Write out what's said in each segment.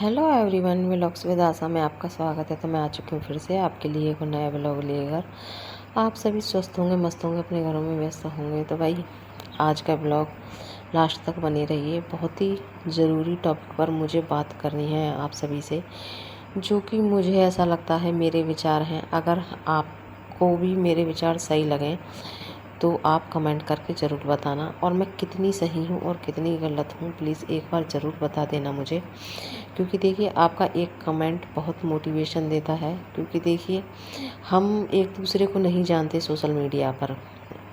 Hello everyone, vlogs with आशा में आपका स्वागत है। तो मैं आ चुकी हूँ फिर से आपके लिए एक नया व्लॉग लेकर। आप सभी स्वस्थ होंगे, मस्त होंगे, अपने घरों में व्यस्त होंगे। तो भाई आज का व्लॉग लास्ट तक बने रहिए। बहुत ही ज़रूरी टॉपिक पर मुझे बात करनी है आप सभी से, जो कि मुझे ऐसा लगता है मेरे विचार हैं। अगर आपको भी मेरे विचार सही लगें तो आप कमेंट करके ज़रूर बताना, और मैं कितनी सही हूँ और कितनी गलत हूँ प्लीज़ एक बार ज़रूर बता देना मुझे। क्योंकि देखिए आपका एक कमेंट बहुत मोटिवेशन देता है। क्योंकि देखिए हम एक दूसरे को नहीं जानते सोशल मीडिया पर।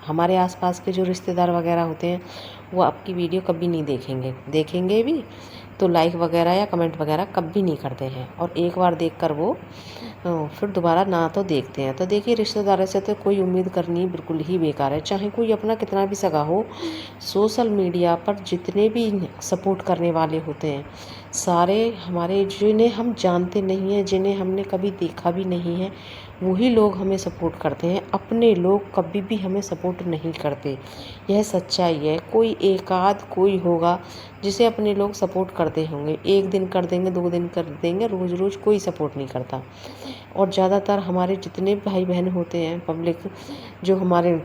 हमारे आसपास के जो रिश्तेदार वगैरह होते हैं वो आपकी वीडियो कभी नहीं देखेंगे भी तो लाइक वगैरह या कमेंट वगैरह कभी नहीं करते हैं, और एक बार देखकर वो फिर दोबारा ना तो देखते हैं। तो देखिए रिश्तेदारों से तो कोई उम्मीद करनी बिल्कुल ही बेकार है, चाहे कोई अपना कितना भी सगा हो। सोशल मीडिया पर जितने भी सपोर्ट करने वाले होते हैं सारे हमारे, जिन्हें हम जानते नहीं हैं, जिन्हें हमने कभी देखा भी नहीं है, वही लोग हमें सपोर्ट करते हैं। अपने लोग कभी भी हमें सपोर्ट नहीं करते, यह सच्चाई है। कोई एकाध कोई होगा जिसे अपने लोग सपोर्ट करते होंगे, एक दिन कर देंगे, 2 दिन कर देंगे, रोज़ रोज़ कोई सपोर्ट नहीं करता। और ज़्यादातर हमारे जितने भाई बहन होते हैं पब्लिक, जो हमारे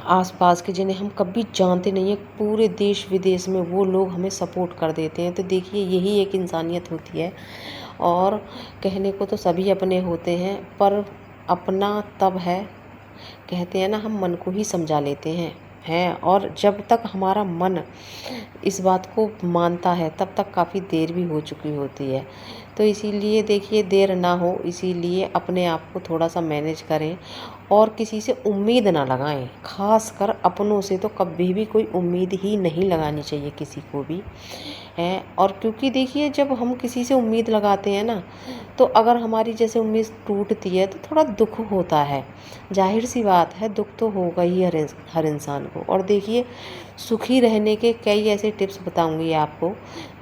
आसपास के, जिन्हें हम कभी जानते नहीं हैं, पूरे देश विदेश में वो लोग हमें सपोर्ट कर देते हैं। तो देखिए यही एक इंसानियत होती है। और कहने को तो सभी अपने होते हैं, पर अपना तब है, कहते हैं ना, हम मन को ही समझा लेते हैं। और जब तक हमारा मन इस बात को मानता है तब तक काफ़ी देर भी हो चुकी होती है। तो इसीलिए देखिए देर ना हो, इसीलिए अपने आप को थोड़ा सा मैनेज करें और किसी से उम्मीद ना लगाएं। ख़ास कर अपनों से तो कभी भी कोई उम्मीद ही नहीं लगानी चाहिए किसी को भी है। और क्योंकि देखिए जब हम किसी से उम्मीद लगाते हैं ना, तो अगर हमारी जैसे उम्मीद टूटती है तो थोड़ा दुख होता है। जाहिर सी बात है, दुख तो होगा ही हर इंसान को। और देखिए सुखी रहने के कई ऐसे टिप्स बताऊंगी आपको,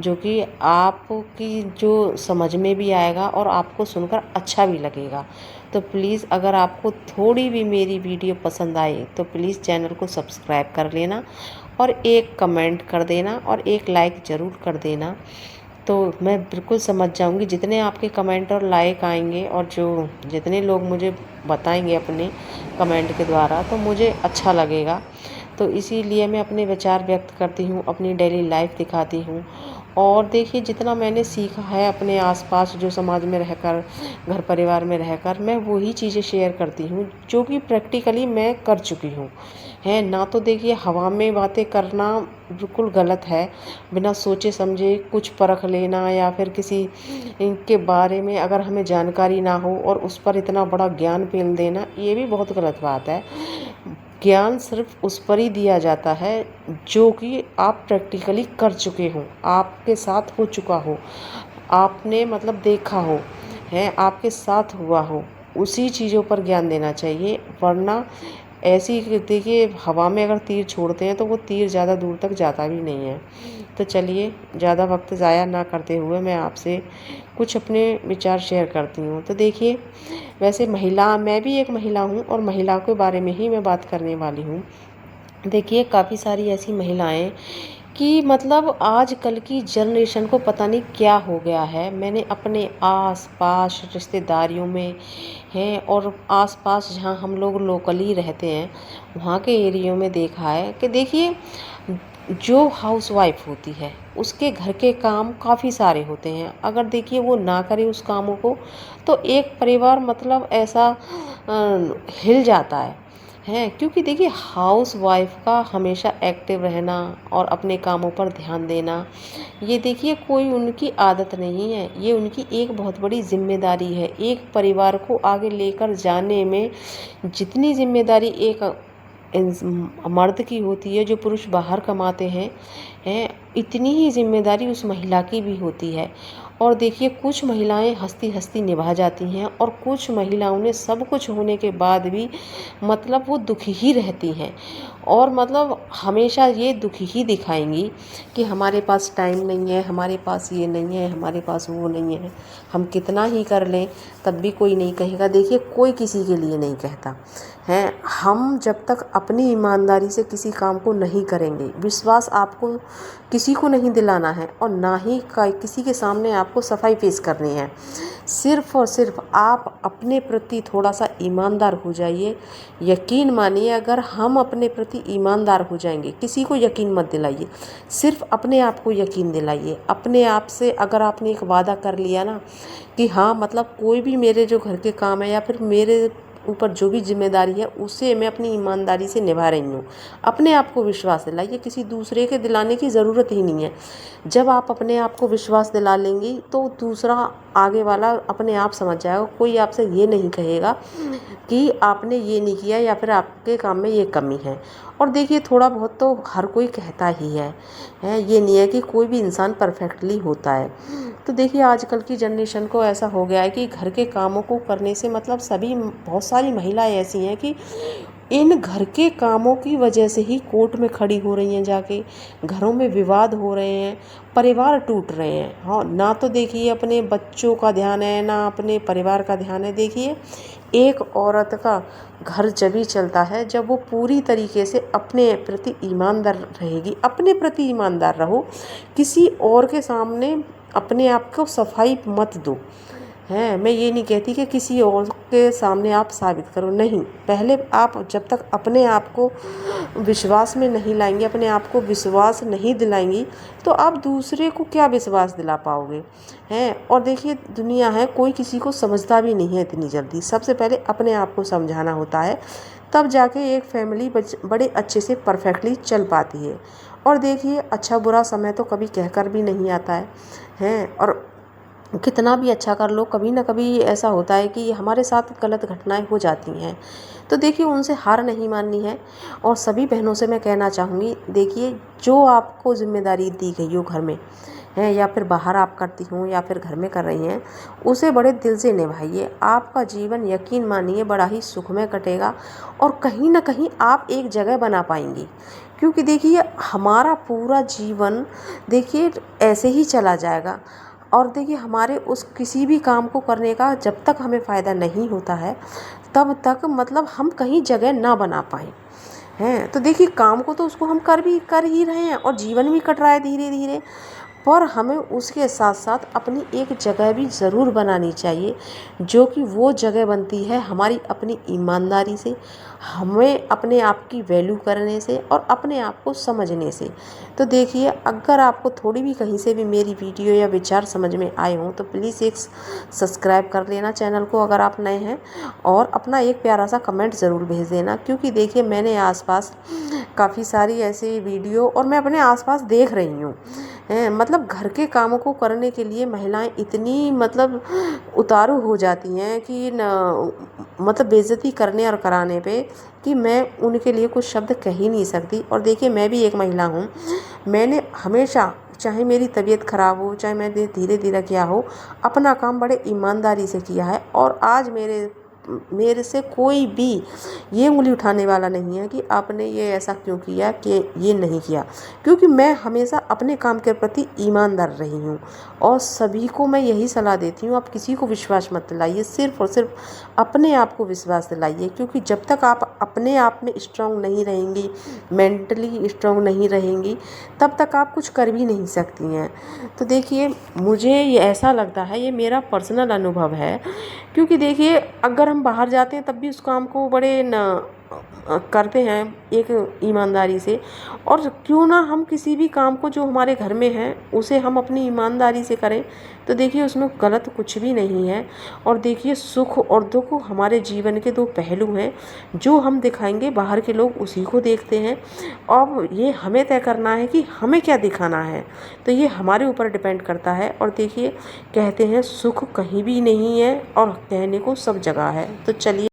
जो कि आपकी जो समझ में भी आएगा और आपको सुनकर अच्छा भी लगेगा। तो प्लीज़ अगर आपको थोड़ी भी मेरी वीडियो पसंद आए तो प्लीज़ चैनल को सब्सक्राइब कर लेना, और एक कमेंट कर देना, और एक लाइक ज़रूर कर देना। तो मैं बिल्कुल समझ जाऊंगी जितने आपके कमेंट और लाइक आएंगे, और जो जितने लोग मुझे बताएंगे अपने कमेंट के द्वारा, तो मुझे अच्छा लगेगा। तो इसीलिए मैं अपने विचार व्यक्त करती हूँ, अपनी डेली लाइफ दिखाती हूँ। और देखिए जितना मैंने सीखा है अपने आसपास जो समाज में रहकर, घर परिवार में रहकर, मैं वही चीज़ें शेयर करती हूँ जो कि प्रैक्टिकली मैं कर चुकी हूँ है ना। तो देखिए हवा में बातें करना बिल्कुल गलत है। बिना सोचे समझे कुछ परख लेना, या फिर किसी के बारे में अगर हमें जानकारी ना हो और उस पर इतना बड़ा ज्ञान पेल देना, ये भी बहुत गलत बात है। ज्ञान सिर्फ उस पर ही दिया जाता है जो कि आप प्रैक्टिकली कर चुके हो, आपके साथ हो चुका हो, आपने मतलब देखा हो, है आपके साथ हुआ हो, उसी चीज़ों पर ज्ञान देना चाहिए। वरना ऐसी देखिए हवा में अगर तीर छोड़ते हैं तो वो तीर ज़्यादा दूर तक जाता भी नहीं है। तो चलिए ज़्यादा वक्त ज़ाया ना करते हुए मैं आपसे कुछ अपने विचार शेयर करती हूँ। तो देखिए वैसे मैं भी एक महिला हूँ, और महिला के बारे में ही मैं बात करने वाली हूँ। देखिए काफ़ी सारी ऐसी महिलाएं कि मतलब आजकल की जनरेशन को पता नहीं क्या हो गया है। मैंने अपने आस-पास रिश्तेदारियों में हैं, और आस-पास जहाँ हम लोग लोकली रहते हैं वहाँ के एरियो में देखा है कि देखिए जो हाउसवाइफ होती है उसके घर के काम काफ़ी सारे होते हैं। अगर देखिए वो ना करे उस कामों को तो एक परिवार मतलब ऐसा हिल जाता है। क्योंकि देखिए हाउस वाइफ का हमेशा एक्टिव रहना और अपने कामों पर ध्यान देना, ये देखिए कोई उनकी आदत नहीं है, ये उनकी एक बहुत बड़ी जिम्मेदारी है। एक परिवार को आगे लेकर जाने में जितनी जिम्मेदारी एक मर्द की होती है, जो पुरुष बाहर कमाते हैं, इतनी ही जिम्मेदारी उस महिला की भी होती है। और देखिए कुछ महिलाएं हंसती हंसती निभा जाती हैं, और कुछ महिलाओं ने सब कुछ होने के बाद भी मतलब वो दुखी ही रहती हैं, और मतलब हमेशा ये दुखी ही दिखाएंगी कि हमारे पास टाइम नहीं है, हमारे पास ये नहीं है, हमारे पास वो नहीं है। हम कितना ही कर लें तब भी कोई नहीं कहेगा। देखिए कोई किसी के लिए नहीं कहता है। हम जब तक अपनी ईमानदारी से किसी काम को नहीं करेंगे, विश्वास आपको किसी किसी को नहीं दिलाना है और ना ही किसी के सामने आपको सफाई पेश करनी है। सिर्फ़ और सिर्फ आप अपने प्रति थोड़ा सा ईमानदार हो जाइए। यकीन मानिए, अगर हम अपने प्रति ईमानदार हो जाएंगे, किसी को यकीन मत दिलाइए, सिर्फ अपने आप को यकीन दिलाइए। अपने आप से अगर आपने एक वादा कर लिया ना कि हाँ मतलब कोई भी मेरे जो घर के काम है या फिर मेरे ऊपर जो भी जिम्मेदारी है उसे मैं अपनी ईमानदारी से निभा रही हूँ, अपने आप को विश्वास दिलाइए। किसी दूसरे के दिलाने की ज़रूरत ही नहीं है। जब आप अपने आप को विश्वास दिला लेंगी तो दूसरा आगे वाला अपने आप समझ जाएगा। कोई आपसे ये नहीं कहेगा कि आपने ये नहीं किया या फिर आपके काम में ये कमी है। और देखिए, थोड़ा बहुत तो हर कोई कहता ही है, ये नहीं है कि कोई भी इंसान परफेक्टली होता है। तो देखिए, आजकल की जनरेशन को ऐसा हो गया है कि घर के कामों को करने से मतलब सभी बहुत सारी महिलाएं ऐसी हैं कि इन घर के कामों की वजह से ही कोर्ट में खड़ी हो रही हैं, जाके घरों में विवाद हो रहे हैं, परिवार टूट रहे हैं। हाँ, ना तो देखिए अपने बच्चों का ध्यान है, ना अपने परिवार का ध्यान है। देखिए, एक औरत का घर जब ही चलता है जब वो पूरी तरीके से अपने प्रति ईमानदार रहेगी। अपने प्रति ईमानदार रहो, किसी और के सामने अपने आप को सफाई मत दो। मैं ये नहीं कहती कि किसी और के सामने आप साबित करो, नहीं। पहले आप जब तक अपने आप को विश्वास में नहीं लाएंगी, अपने आप को विश्वास नहीं दिलाएंगी, तो आप दूसरे को क्या विश्वास दिला पाओगे। और देखिए, दुनिया है, कोई किसी को समझता भी नहीं है इतनी जल्दी। सबसे पहले अपने आप को समझाना होता है, तब जाके एक फैमिली बड़े अच्छे से परफेक्टली चल पाती है। और देखिए, अच्छा बुरा समय तो कभी कहकर भी नहीं आता है। और कितना भी अच्छा कर लो, कभी ना कभी ऐसा होता है कि हमारे साथ गलत घटनाएं हो जाती हैं। तो देखिए, उनसे हार नहीं माननी है। और सभी बहनों से मैं कहना चाहूँगी, देखिए, जो आपको जिम्मेदारी दी गई हो घर में है या फिर बाहर आप करती हों या फिर घर में कर रही हैं, उसे बड़े दिल से निभाइए। आपका जीवन यकीन मानिए बड़ा ही सुखमय कटेगा और कहीं ना कहीं आप एक जगह बना पाएंगी। क्योंकि देखिए, हमारा पूरा जीवन देखिए ऐसे ही चला जाएगा। और देखिए, हमारे उस किसी भी काम को करने का जब तक हमें फ़ायदा नहीं होता है तब तक मतलब हम कहीं जगह ना बना पाएँ। तो देखिए, काम को तो उसको हम कर ही रहे हैं और जीवन भी कट रहा है धीरे धीरे। पर हमें उसके साथ साथ अपनी एक जगह भी ज़रूर बनानी चाहिए, जो कि वो जगह बनती है हमारी अपनी ईमानदारी से, हमें अपने आप की वैल्यू करने से और अपने आप को समझने से। तो देखिए, अगर आपको थोड़ी भी कहीं से भी मेरी वीडियो या विचार समझ में आए हों तो प्लीज़ एक सब्सक्राइब कर लेना चैनल को अगर आप नए हैं, और अपना एक प्यारा सा कमेंट ज़रूर भेज देना। क्योंकि देखिए, मैंने आसपास काफ़ी सारी ऐसी वीडियो और मैं अपने आसपास देख रही हूँ, मतलब घर के कामों को करने के लिए महिलाएं इतनी मतलब उतारू हो जाती हैं कि मतलब बेइज्जती करने और कराने पे कि मैं उनके लिए कुछ शब्द कह ही नहीं सकती। और देखिए, मैं भी एक महिला हूँ। मैंने हमेशा, चाहे मेरी तबीयत ख़राब हो, चाहे मैं धीरे धीरे क्या हो, अपना काम बड़े ईमानदारी से किया है। और आज मेरे से कोई भी ये उंगली उठाने वाला नहीं है कि आपने ये ऐसा क्यों किया, कि ये नहीं किया। क्योंकि मैं हमेशा अपने काम के प्रति ईमानदार रही हूँ। और सभी को मैं यही सलाह देती हूँ, आप किसी को विश्वास मत दिलाइए, सिर्फ़ और सिर्फ अपने आप को विश्वास दिलाइए। क्योंकि जब तक आप अपने आप में स्ट्रांग नहीं रहेंगी, मेंटली स्ट्रांग नहीं रहेंगी, तब तक आप कुछ कर भी नहीं सकती हैं। तो देखिए, मुझे ये ऐसा लगता है, ये मेरा पर्सनल अनुभव है। क्योंकि देखिए, अगर हम बाहर जाते हैं तब भी उस काम को बड़े करते हैं एक ईमानदारी से। और क्यों ना हम किसी भी काम को जो हमारे घर में है उसे हम अपनी ईमानदारी से करें, तो देखिए उसमें गलत कुछ भी नहीं है। और देखिए, सुख और दुख हमारे जीवन के दो पहलू हैं, जो हम दिखाएंगे बाहर के लोग उसी को देखते हैं। अब ये हमें तय करना है कि हमें क्या दिखाना है, तो ये हमारे ऊपर डिपेंड करता है। और देखिए, कहते हैं सुख कहीं भी नहीं है और कहने को सब जगह है। तो चलिए।